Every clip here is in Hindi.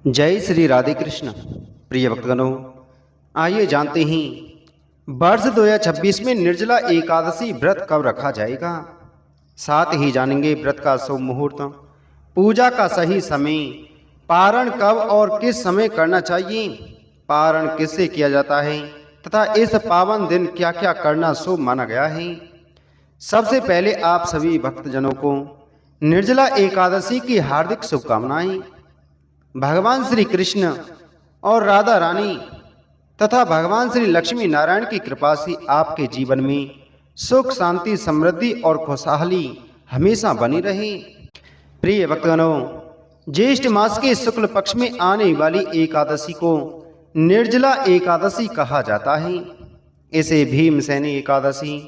जय श्री राधे कृष्ण। प्रिय भक्तगणों, आइए जानते हैं वर्ष 2026 में निर्जला एकादशी व्रत कब रखा जाएगा। साथ ही जानेंगे व्रत का शुभ मुहूर्त, पूजा का सही समय, पारण कब और किस समय करना चाहिए, पारण किससे किया जाता है तथा इस पावन दिन क्या क्या करना शुभ माना गया है। सबसे पहले आप सभी भक्तजनों को निर्जला एकादशी की हार्दिक शुभकामनाएं। भगवान श्री कृष्ण और राधा रानी तथा भगवान श्री लक्ष्मी नारायण की कृपा से आपके जीवन में सुख, शांति, समृद्धि और खुशहाली हमेशा बनी रहे। प्रिय भक्तगणों, ज्येष्ठ मास के शुक्ल पक्ष में आने वाली एकादशी को निर्जला एकादशी कहा जाता है। इसे भीमसेनी एकादशी,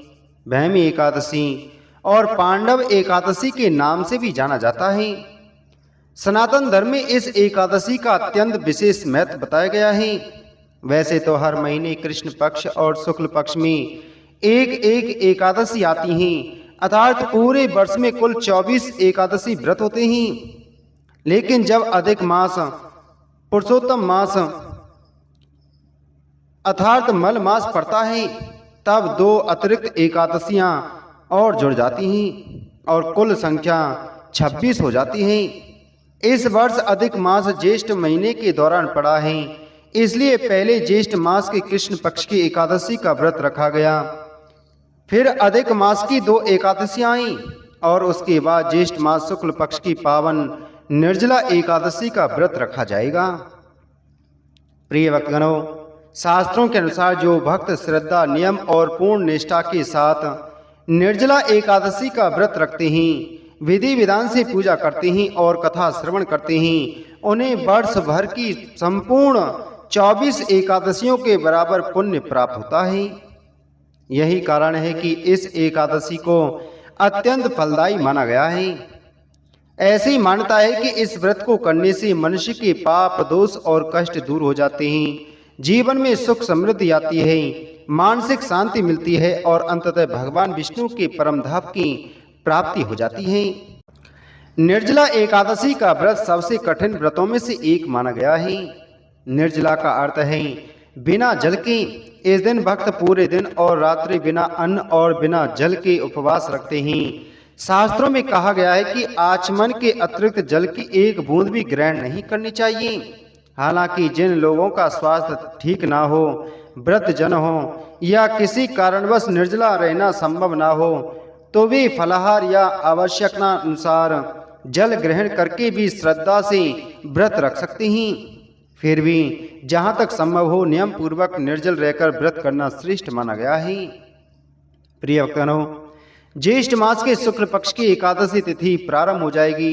भैमी एकादशी और पांडव एकादशी के नाम से भी जाना जाता है। सनातन धर्म में इस एकादशी का अत्यंत विशेष महत्व बताया गया है। वैसे तो हर महीने कृष्ण पक्ष और शुक्ल पक्ष में एक एक एकादशी आती हैं, अर्थात पूरे वर्ष में कुल 24 एकादशी व्रत होते हैं। लेकिन जब अधिक मास, पुरुषोत्तम मास अर्थात मल मास पड़ता है, तब 2 अतिरिक्त एकादशियां और जुड़ जाती हैं और कुल संख्या 26 हो जाती है। इस वर्ष अधिक मास ज्येष्ठ महीने के दौरान पड़ा है, इसलिए पहले ज्येष्ठ मास के कृष्ण पक्ष की एकादशी का व्रत रखा गया, फिर अधिक मास की 2 एकादशियां आईं और उसके बाद ज्येष्ठ मास शुक्ल पक्ष की पावन निर्जला एकादशी का व्रत रखा जाएगा। प्रिय भक्तगणों, शास्त्रों के अनुसार जो भक्त श्रद्धा, नियम और पूर्ण निष्ठा के साथ निर्जला एकादशी का व्रत रखते हैं, विधि विधान से पूजा करते हैं और कथा श्रवण करते हैं, उन्हें वर्ष भर की संपूर्ण 24 एकादशियों के बराबर पुण्य प्राप्त होता है। यही कारण है कि इस एकादशी को अत्यंत फलदायी माना गया है। ऐसी मान्यता है कि इस व्रत को करने से मनुष्य के पाप, दोष और कष्ट दूर हो जाते हैं, जीवन में सुख समृद्धि आती है, मानसिक शांति मिलती है और अंततः भगवान विष्णु के परम धाम की प्राप्ति हो जाती है। निर्जला एकादशी का व्रत सबसे कठिन व्रतों में से एक माना गया है। निर्जला का अर्थ है बिना जल के। इस दिन भक्त पूरे दिन और रात्रि बिना अन्न और बिना जल के उपवास रखते हैं। शास्त्रों में कहा गया है कि आचमन के अतिरिक्त जल की एक बूंद भी ग्रहण नहीं करनी चाहिए। हालांकि जिन लोगों का स्वास्थ्य ठीक ना हो, व्रत जन हो या किसी कारणवश निर्जला रहना संभव ना हो, तो वे फलाहार या आवश्यकतानुसार जल ग्रहण करके भी श्रद्धा से व्रत रख सकते हैं। फिर भी जहाँ तक संभव हो नियम पूर्वक निर्जल रहकर व्रत करना श्रेष्ठ माना गया है। प्रिय भक्तों, ज्येष्ठ मास के शुक्ल पक्ष की एकादशी तिथि प्रारंभ हो जाएगी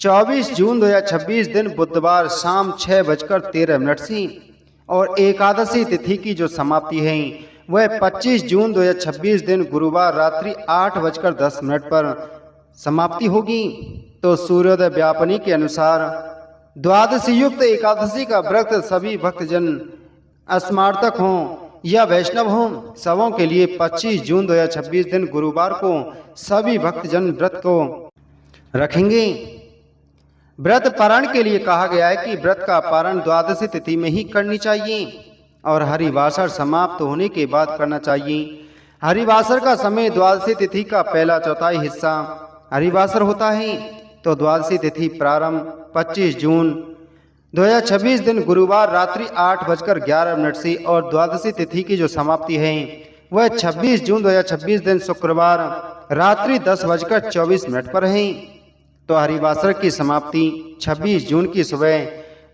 24 जून 2026 दिन बुधवार शाम 6:13 से, और एकादशी तिथि की जो समाप्ति है वह 25 जून 2026 दिन गुरुवार रात्रि 8:10 पर समाप्ति होगी। तो सूर्योदय व्यापनी के अनुसार द्वादशी युक्त एकादशी का व्रत सभी भक्तजन स्मार्तक हों या वैष्णव हों, सबों के लिए 25 जून 2026 दिन गुरुवार को सभी भक्तजन व्रत को रखेंगे। व्रत पारण के लिए कहा गया है कि व्रत का पारण द्वादशी तिथि में ही करनी चाहिए और हरिवासर समाप्त होने के बाद करना चाहिए। हरिवासर का समय द्वादशी तिथि का पहला चौथाई हिस्सा हरिवासर होता है। तो द्वादशी तिथि प्रारंभ 25 जून 2026 दिन गुरुवार रात्रि 8:11 से और द्वादशी तिथि की जो समाप्ति है वह 26 जून 2026 दिन शुक्रवार रात्रि 10:24 पर है। तो हरिवासर की समाप्ति 26 जून की सुबह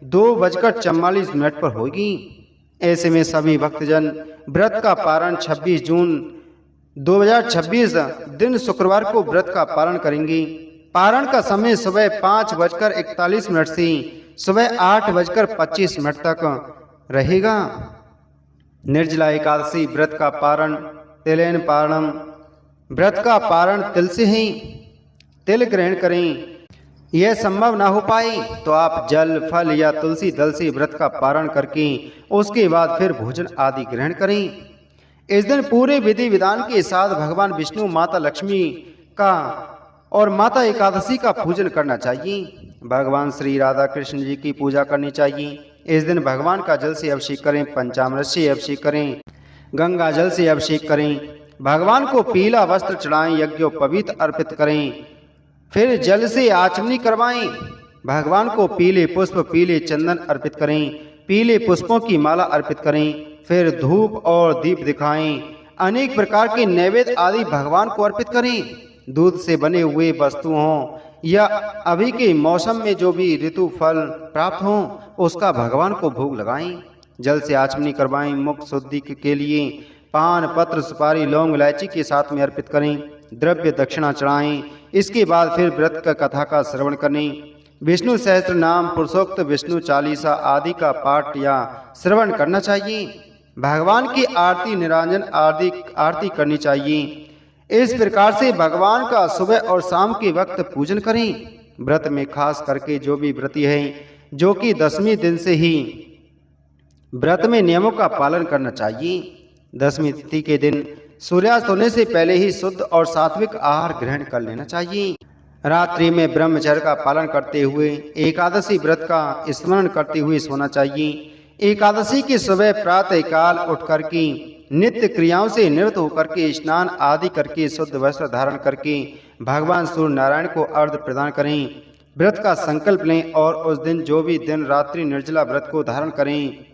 2:44 पर होगी। ऐसे में सभी भक्तजन व्रत का पारण 26 जून 2026 दिन शुक्रवार को व्रत का पारण करेंगे। पारण का समय सुबह 5:41 से सुबह 8:25 तक रहेगा। निर्जला एकादशी व्रत का पारण तिलेन पारणम। व्रत का पारण तिल से ही, तिल ग्रहण करें। यह संभव ना हो पाए तो आप जल, फल या तुलसी दल से व्रत का पारण करके उसके बाद फिर भोजन आदि ग्रहण करें। इस दिन पूरे विधि विधान के साथ भगवान विष्णु, माता लक्ष्मी का और माता एकादशी का पूजन करना चाहिए। भगवान श्री राधा कृष्ण जी की पूजा करनी चाहिए। इस दिन भगवान का जल से अभिषेक करें, पंचामृत से अभिषेक करें, गंगा जल से अभिषेक करें, भगवान को पीला वस्त्र चढ़ाएं, यज्ञोपवीत अर्पित करें, फिर जल से आचमनी करवाएं, भगवान को पीले पुष्प, पीले चंदन अर्पित करें, पीले पुष्पों की माला अर्पित करें, फिर धूप और दीप दिखाएं, अनेक प्रकार के नैवेद्य आदि भगवान को अर्पित करें। दूध से बने हुए वस्तु हों या अभी के मौसम में जो भी ऋतु फल प्राप्त हों उसका भगवान को भोग लगाएं। जल से आचमनी करवाएं। मुख शुद्धि के लिए पान, पत्र, सुपारी, लौंग, इलायची के साथ में अर्पित करें। द्रव्य दक्षिणा चढ़ाएं। इसके बाद फिर व्रत का कथा का श्रवण करें। विष्णु सहस्त्र नाम, पुरुषोक्त विष्णु चालीसा आदि का पाठ या श्रवण करना चाहिए। भगवान की आरती, निरांजन आरती करनी चाहिए। इस प्रकार से भगवान का सुबह और शाम के वक्त पूजन करें। व्रत में खास करके जो भी व्रती हैं, जो कि 10वें दिन से ही व्रत में नियमों का पालन करना चाहिए। 10वीं तिथि के दिन सूर्यास्त होने से पहले ही शुद्ध और सात्विक आहार ग्रहण कर लेना चाहिए। रात्रि में ब्रह्मचर्य का पालन करते हुए एकादशी व्रत का स्मरण करते हुए सोना चाहिए। एकादशी की सुबह प्रातः काल उठ करके नित्य क्रियाओं से निवृत्त होकर के स्नान आदि करके शुद्ध वस्त्र धारण करके भगवान सूर्य नारायण को अर्घ्य प्रदान करें। व्रत का संकल्प लें और उस दिन जो भी दिन रात्रि निर्जला व्रत को धारण करें।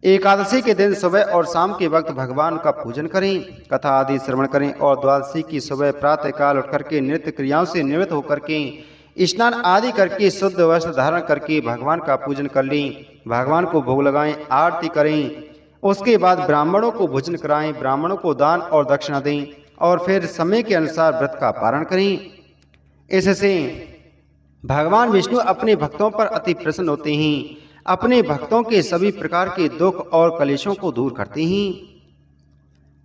एकादशी के दिन सुबह और शाम के वक्त भगवान का पूजन करें, कथा आदि श्रवण करें और द्वादशी की सुबह प्रातः काल उठ करके नित्य क्रियाओं से निवृत्त होकर के स्नान आदि करके शुद्ध वस्त्र धारण करके भगवान का पूजन कर लें। भगवान को भोग लगाएं, आरती करें। उसके बाद ब्राह्मणों को भोजन कराएं, ब्राह्मणों को दान और दक्षिणा दें और फिर समय के अनुसार व्रत का पारण करें। इससे भगवान विष्णु अपने भक्तों पर अति प्रसन्न होते हैं, अपने भक्तों के सभी प्रकार के दुख और कलेशों को दूर करते हैं,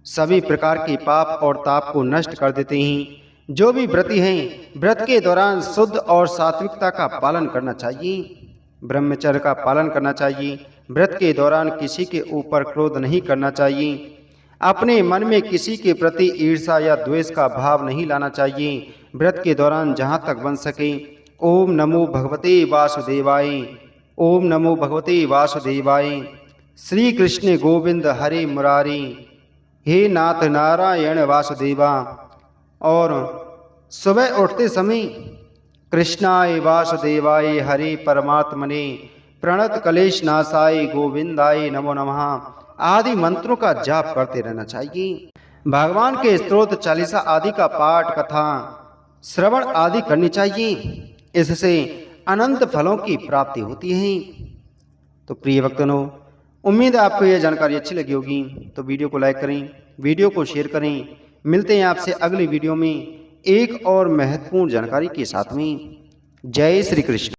सभी प्रकार के पाप और ताप को नष्ट कर देते हैं। जो भी व्रती हैं, व्रत के दौरान शुद्ध और सात्विकता का पालन करना चाहिए, ब्रह्मचर्य का पालन करना चाहिए। व्रत के दौरान किसी के ऊपर क्रोध नहीं करना चाहिए, अपने मन में किसी के प्रति ईर्ष्या या द्वेष का भाव नहीं लाना चाहिए। व्रत के दौरान जहाँ तक बन सके ओम नमो भगवते वासुदेवाय, ओम नमो भगवते वासुदेवाय, श्री कृष्ण गोविंद हरे मुरारी, हे नाथ नारायण वासुदेवा। और सुबह उठते समय कृष्णाय वासुदेवाय हरे परमात्मने प्रणत कलेश नाशाय गोविंदाय नमो नमः आदि मंत्रों का जाप करते रहना चाहिए। भगवान के स्तोत्र, चालीसा आदि का पाठ, कथा श्रवण आदि करनी चाहिए। इससे अनंत फलों की प्राप्ति होती है। तो प्रिय भक्तों, उम्मीद है आपको यह जानकारी अच्छी लगी होगी। तो वीडियो को लाइक करें, वीडियो को शेयर करें। मिलते हैं आपसे अगली वीडियो में एक और महत्वपूर्ण जानकारी के साथ में। जय श्री कृष्ण।